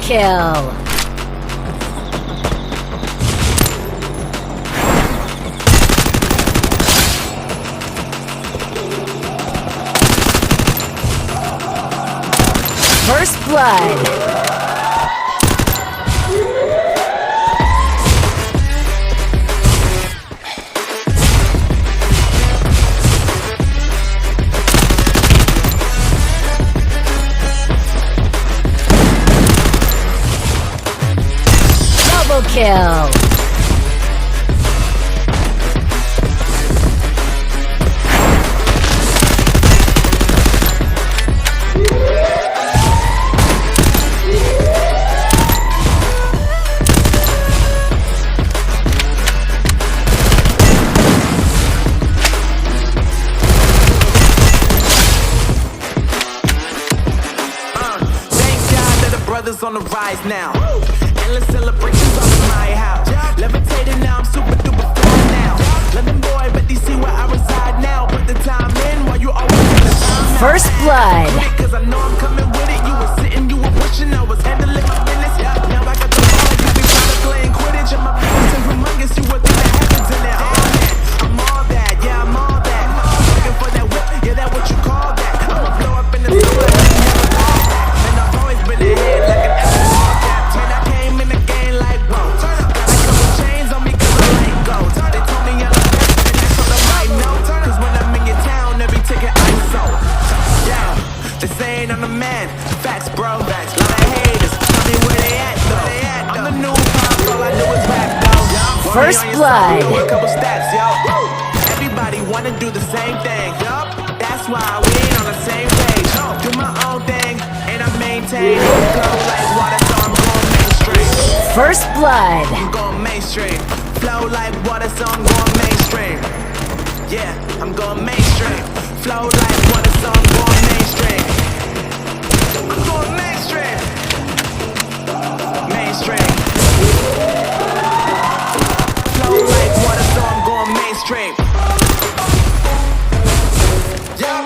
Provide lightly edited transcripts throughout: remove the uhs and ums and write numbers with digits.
kill. First blood. Double kill. On the rise now. Endless celebrations up in my house. Levitating now, I'm super duper fly now. London boy, but they see where I reside now. Put the time in while you always in the time out. First blood. Cause I know I'm coming with it. You were sitting, you were pushing, I was handling my business. Now I got the ball, like happy trying to playing Quidditch. And my business is humongous, you would think that happens in there. I'm all that, yeah, I'm all that. Looking for that whip, yeah, that what you call that. I'ma blow up in the store, and I've always been ahead like an I came in the game like whoa. Got a couple chains on me cause I like gold. They told me I'm the best and that's all I might know. Cause when I'm in your town, every ticket I sold. Yeah, they saying I'm the man. Facts, bro. Facts. Lot of haters. Tell me where they at though. I'm the new pop, all I do is rap though. First blood. A couple stats, yo. Everybody wanna do the same thing. That's why we ain't on the same page. Do my own thing and I maintain. Flow like water, so I'm going mainstream. First blood. I'm going mainstream. Flow like water, so I'm going mainstream. Yeah, I'm going mainstream. Flow like water, so I'm going mainstream. I'm going mainstream. Mainstream. Flow like water, so I'm going mainstream. Yeah.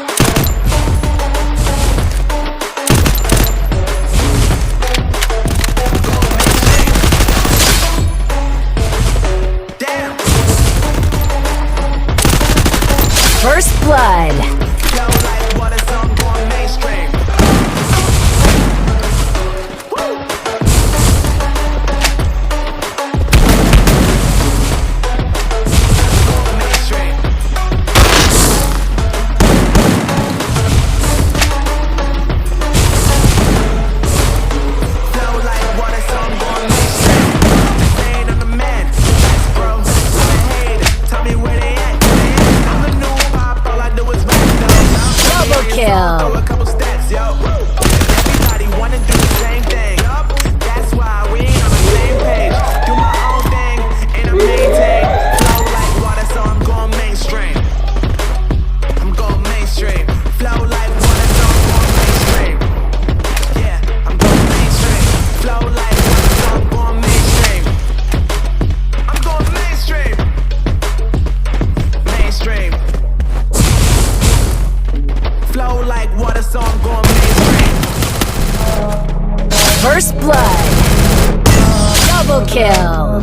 First blood. Flow like water, so I'm going mainstream. Going mainstream. Flow like water, so I'm going mainstream. Saying I'm the man. Facts, bro. I'm a hater. Tell me where they at. I'm the new pop, all I do is rap though. Double kill. Throw a couple stats, yo. Everybody wanna do the same thing. That's why we ain't on the same page. Do my own thing and I maintain. Flow like water, so I'm going mainstream. I'm going mainstream. Flow like water, so I'm going mainstream. Yeah, I'm going mainstream. Flow like water, so I'm going mainstream. I'm going mainstream. Mainstream. Flow like water, so I'm going mainstream. First blood. Double kill.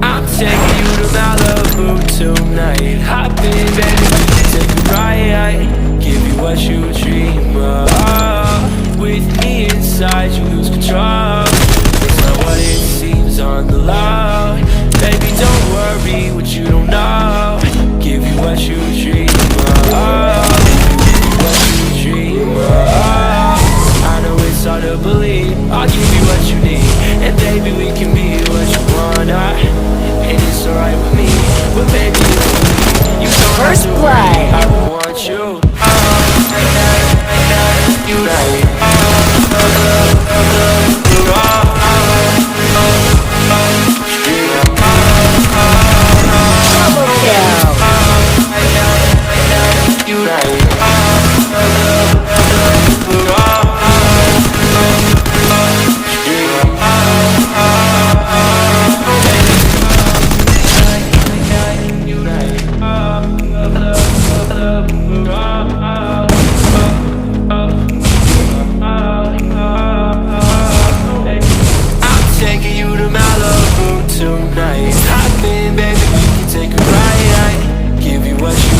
I'm taking you to Malibu tonight. Hop in, baby, take a ride. Give you what you dream of. With me inside, you lose control. It's not what it seems on the low. Baby, don't worry what you don't know. Give you what you dream of. Give you what you dream of. I know it's hard to believe. I'll give you what you need, and baby, we can be what you wanna. And it's alright with me, but baby, you don't First have to blood. worry. I want you. You right. Double kill. You right. taking you to Malibu tonight. Hop in, baby, we can take a ride. Give you what you